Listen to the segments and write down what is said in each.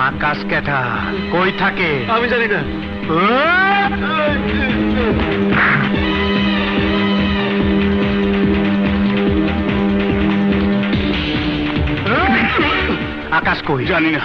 আকাশ কেটা কই থাকে আমি জানি না। আকাশ কই জানি না।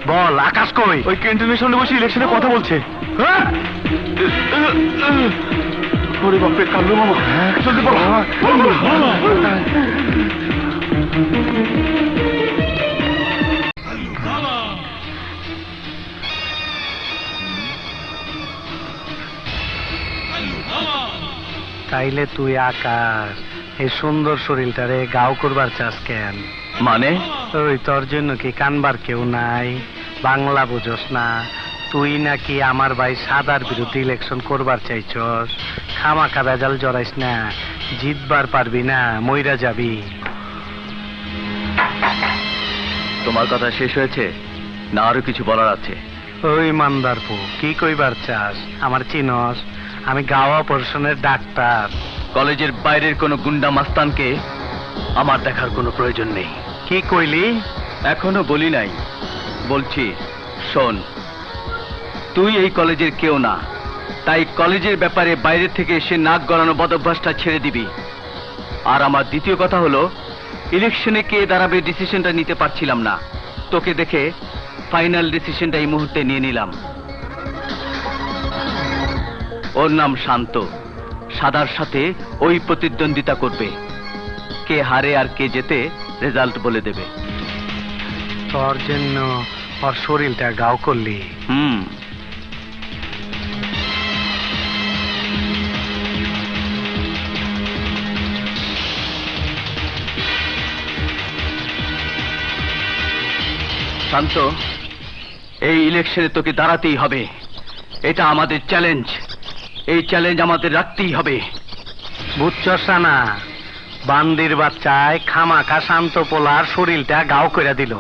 বল আকাশ কই? ওই ক্যান্টিনের সামনে বসে ইলেকশনে কথা বলছে। ওরে বাপরে, কাল্লু মামা, জলদি বল। তাইলে তুই আকাশ এই সুন্দর শরীরটারে গাও করবার চাস কেন? মানে ওই তোর জন্য কি কানবার কেউ নাই? বাংলা বুঝোস না? তুই নাকি আমার ভাই সাদার বিরুদ্ধে ইলেকশন করবার চাইছস। খামাখা বেজাল জড়াইস না, জিতবার পারবি না, মইরা যাবি। তোমার কথা শেষ হয়েছে না আরো কিছু বলার আছে? ওই মান্দারপু, কি কইবার চাস? আমার চিনস? আমি গাওয়া অপারেশনের ডাক্তার। কলেজের বাইরের কোনো গুন্ডা মাস্তানকে আমার দেখার কোনো প্রয়োজন নেই। কি কইলি? এখনো বলি নাই, বলছি শোন। তুই এই কলেজের কেউ না, তাই কলেজের ব্যাপারে বাইরে থেকে এসে নাক গলানো বদভ্যাসটা ছেড়ে দিবি। আর আমার দ্বিতীয় কথা হলো, ইলেকশনে কে দাঁড়াবে ডিসিশনটা নিতে পারছিলাম না, তোকে দেখে ফাইনাল ডিসিশনটা এই মুহূর্তে নিয়ে নিলাম। ওর নাম শান্ত, সাদার সাথে ওই প্রতিদ্বন্দ্বিতা করবে। কে হারে আর কে জেতে রেজাল্ট বলে দেবে। তোর জন্য ওর শরীরটা গাও করলি? শান্ত, এই ইলেকশনে তোকে দাঁড়াতেই হবে। এটা আমাদের চ্যালেঞ্জ, এই চ্যালেঞ্জ আমাদের রাখতেই হবে। বুঝছস না? বান্দির বাচ্চায় খামাখা শান্ত পোলার শরীরটা গাও করে দিল।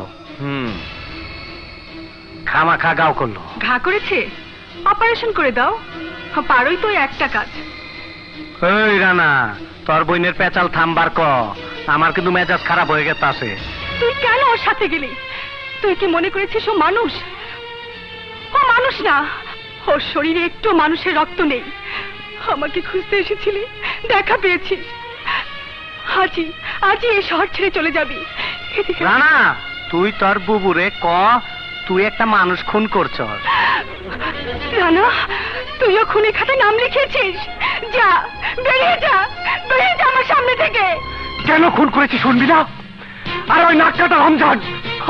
খামাখা গাও করলো। ঘা করেছে, অপারেশন করে দাও। পারোই তো একটা কাজ। এই রানা, তোর বোনের পেঁচাল থামবার ক। আমার কিন্তু মেজাজ খারাপ হয়ে গেছে। তুই কেন ওর সাথে গেলি? তুই কি মনে করেছিস ও মানুষ? ও মানুষ না, ওর শরীরে একটু মানুষের রক্ত নেই। আমাকে খুঁজতে এসেছিলি, দেখা পেয়েছিস। আজই এই শহর ছেড়ে চলে যাবি। রানা, তুই তোর বুবুরে ক তুই একটা মানুষ খুন করছস। রানা, তুইও খুনের খাতায় নাম লিখেছিস? যা, বেরিয়ে যা, বেরিয়ে যা আমার সামনে থেকে। কেন খুন করেছিস শুনবি না? আর ওই নাক কাটা রমজান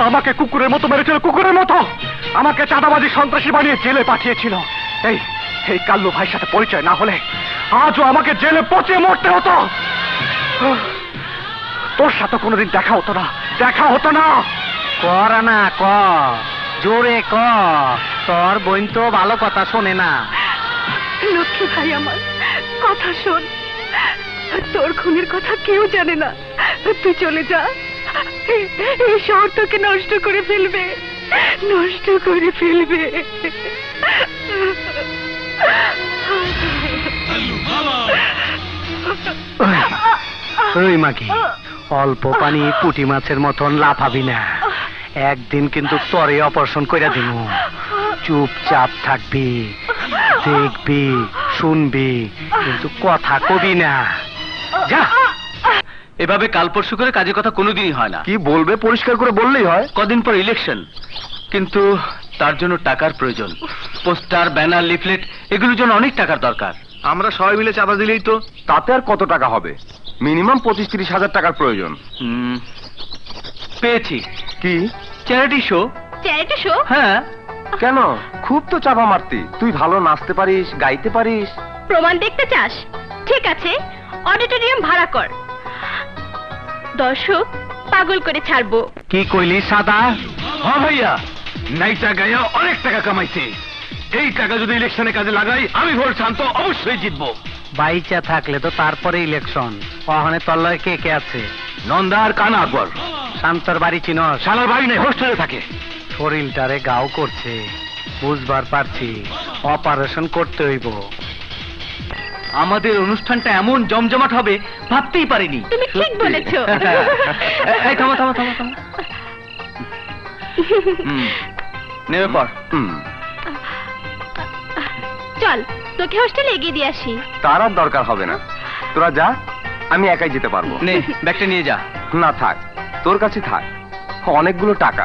আমাকে কুকুরের মতো মেরেছিল, কুকুরের মতো। আমাকে চাঁদাবাজি সন্ত্রাসী বানিয়ে জেলে পাঠিয়েছিল। এই কাল্লু ভাইয়ের সাথে পরিচয় না হলে আজও আমাকে জেলে পচে মরতে হতো। তোর সাথে কোনোদিন দেখা হতো না, দেখা হতো না। কর না, ক জোরে ক। তোর বোন তো ভালো কথা শোনে না। লক্ষ্মী ভাই আমার, কথা শোন। তোর খুনের কথা কেউ জানে না। তুই চলে যা, এই শহর তোকে নষ্ট করে ফেলবে, নষ্ট করে ফেলবে। ওই মাগি, অল্প পানি পুঁটি মাছের মতন লাফাবি না। একদিন কিন্তু তরে অপারেশন কইরা দিমু। চুপচাপ থাকবি, দেখবি, শুনবি, কিন্তু কথা কবি না। যা। এভাবে কাল পরশু করে কাজের কথা কোনোদিনই হয় না। কি বলবে পরিষ্কার করে বললেই হয়। কদিন পর ইলেকশন, কিন্তু তার জন্য টাকার প্রয়োজন। পোস্টার, ব্যানার, লিফলেট, এগুলোর জন্য অনেক টাকার দরকার। আমরা সবাই মিলে চাঁদা দিলেই তো। তাতে আর কত টাকা হবে? মিনিমাম 25-30 হাজার টাকার প্রয়োজন। পেয়েছি। কি? Charity show. Charity show? হ্যাঁ। কেন? খুব তো চাপা মারতি। তুই ভালো নাচতে পারিস, গাইতে পারিস। প্রমাণ দেখতে চাস? ঠিক আছে, অডিটোরিয়াম ভাড়া কর, দর্শক পাগল করে ছাড়বো। কি কইলি সাদা? হ্যাঁ ভাইয়া, নাইটা গায়া অনেক টাকা কামাইছে। এই টাকা যদি ইলেকশনে কাজে লাগাই আমি ভোট শান্ত অবশ্যই জিতবো। বাইচা থাকলে তো তারপরে ইলেকশন। ওখানে তল্লায় কে কে আছে? নন্দা আর কানা আকবর। শান্তর বাড়ি চিন? শালার বাড়ি নেই, হোস্টেলে থাকে। শরীরটারে গাও করছে, বুঝবার পারছি। অপারেশন করতে হইব। আমাদের অনুষ্ঠানটা এমন জমজমাট হবে ভাবতেই পারিনি। তুমি ঠিক বলেছো। এই থামো থামো থামো থামো। নেমে পড়। চল তোকে হোস্টেলে এগিয়ে দিয়ে আসি। তার আর দরকার হবে না, তোরা যা, আমি একাই যেতে পারবো। নে ব্যাগটা নিয়ে যা। না থাক, তোর কাছে থাক, অনেকগুলো টাকা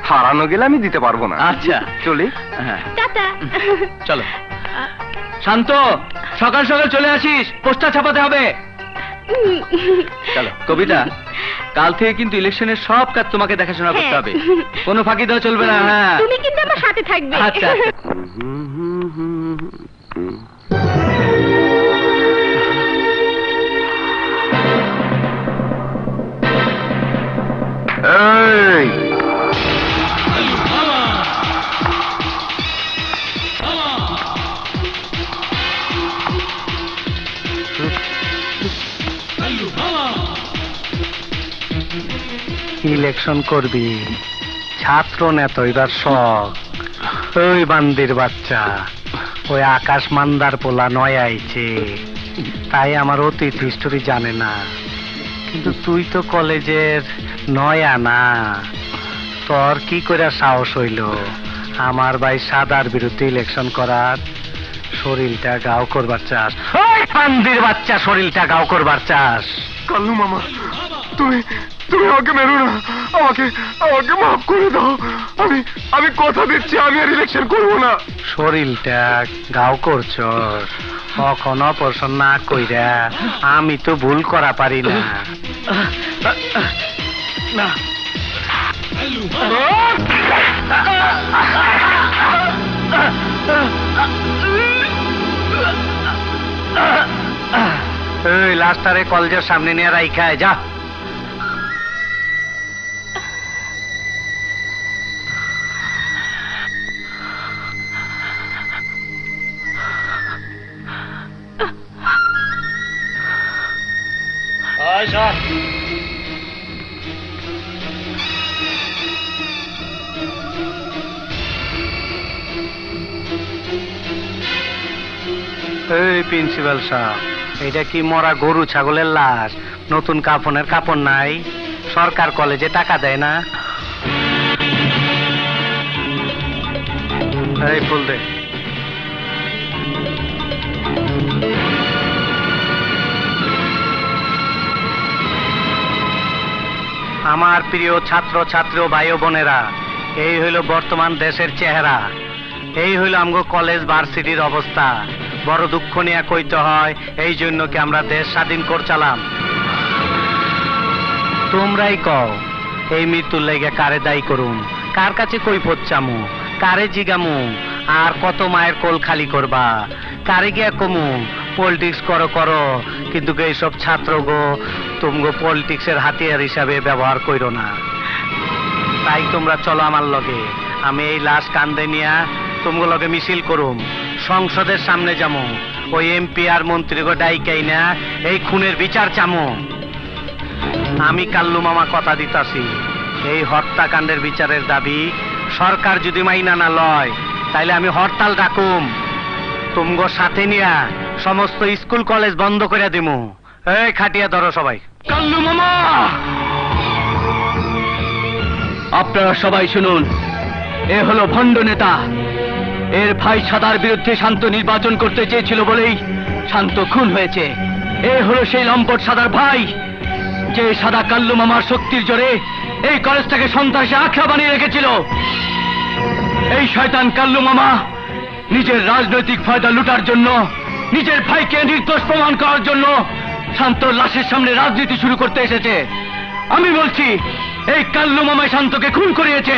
হারানো গেলে আমি দিতে পারবো না। আচ্ছা চলি। হ্যাঁ টাটা। চলো। শান্ত, সকাল সকাল চলে আসিস, পোস্টার ছাপাতে হবে। চলো। কবিতা, কাল থেকে কিন্তু ইলেকশনের সব কাজ তোমাকে দেখাশোনা করতে হবে, কোনো ফাঁকি দেওয়া চলবে না। হ্যাঁ তুমি কিন্তু আমার সাথে থাকবে। আচ্ছা। এই ইলেকশন করবি, ছাত্র নেতা এবার শখ। ওই বান্দির বাচ্চা, ওই আকাশ মান্দার পোলা নয় আইছে, তাই আমার অতীত হিস্টোরি জানে না। কিন্তু তুই তো কলেজের নয়া না, তোর কি করে সাহস হইল আমার ভাই সাদার বিরুদ্ধে ইলেকশন করার? শরীরটা গাও করবার চাস? ওই বান্দির বাচ্চা, শরীরটা গাও করবার চাস? কাল্লু মামা, তুমি তুমি আমাকে মেরো না, আমাকে আমাকে মাফ করে দাও। আমি কথা দিচ্ছি আমি আর ইলেকশন করবো না। শরীরটা গাও করছ, কখন অপারেশন না কইরা আমি তো ভুল করা পারি না। না এই লাস্টারে কলেজের সামনে নিয়ে রাইখায় যা। এই প্রিন্সিপাল সাহেব, এটা কি মরা গরু ছাগলের লাশ? নতুন কাফনের কাপড় নাই? সরকার কলেজে টাকা দেয় না? এই ফুল দে। আমার প্রিয় ছাত্র ছাত্রী ও ভাই ও বোনেরা, এই হইল বর্তমান দেশের চেহারা, এই হইল আমগো কলেজ ভার্সিটির অবস্থা। বড় দুঃখ নিয়ে কইতে হয়, এই জন্য কি আমরা দেশ স্বাধীন করছিলাম? তোমরাই কও, এই মৃত্যুর লেগে কারে দায়ী করুম? কার কাছে কই পচ্চামু? কারে জিগামু? আর কত মায়ের কোল খালি করবা? কারে গিয়া কমু পলিটিক্স করো করো, কিন্তু এইসব ছাত্র গো তুমগো পলিটিক্সের হাতিয়ার হিসাবে ব্যবহার কইরো না। তাই তোমরা চলো আমার লগে, আমি এই লাশ কান্দে নিয়া তুমগো লগে মিছিল করুম, সংসদের সামনে যামু, ওই এমপি আর মন্ত্রী গো ডাইকাই না এই খুনের বিচার চামু। আমি কাল্লু মামা কথা দিতাছি, এই হত্যাকাণ্ডের বিচারের দাবি সরকার যদি মাইনা না লয়, তাইলে আমি হরতাল ডাকুম। তুমগো সাথে নিয়া সমস্ত স্কুল কলেজ বন্ধ করে দিমু। এই খাটিয়া ধরো সবাই। কাল্লু মামা, আপনারা সবাই শুনুন, এ হলো ভণ্ড নেতা। এর ভাই সাদার বিরুদ্ধে শান্ত নির্বাচন করতে চেয়েছিল বলেই শান্ত খুন হয়েছে। এ হলো সেই লম্পট সাদার ভাই, যে সাদা কাল্লু মামার শক্তির জোরে এই কলেজটাকে সন্ত্রাসী আখড়া বানিয়ে রেখেছিল। এই শয়তান কাল্লু মামা নিজের রাজনৈতিক ফায়দা লুটার জন্য, নিজের ভাইকে নির্দোষ প্রমাণ করার জন্য শান্তর লাশের সামনে রাজনীতি শুরু করতে এসেছে। আমি বলছি, এই কাল্লু মামাই শান্তকে খুন করিয়েছে।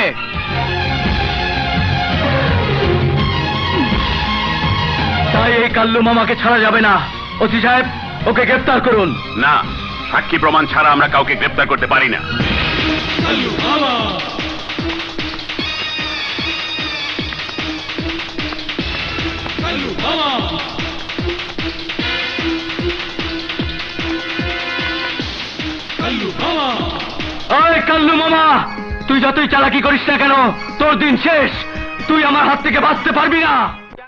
তাই এই কাল্লু মামাকে ছাড়া যাবে না। ওসি সাহেব, ওকে গ্রেফতার করুন। না, সাক্ষী প্রমাণ ছাড়া আমরা কাউকে গ্রেফতার করতে পারি না। ওই কাল্লু মামা, তুই যতই চালাকি করিস না কেন, তোর দিন শেষ। তুই আমার হাত থেকে বাঁচতে পারবি না।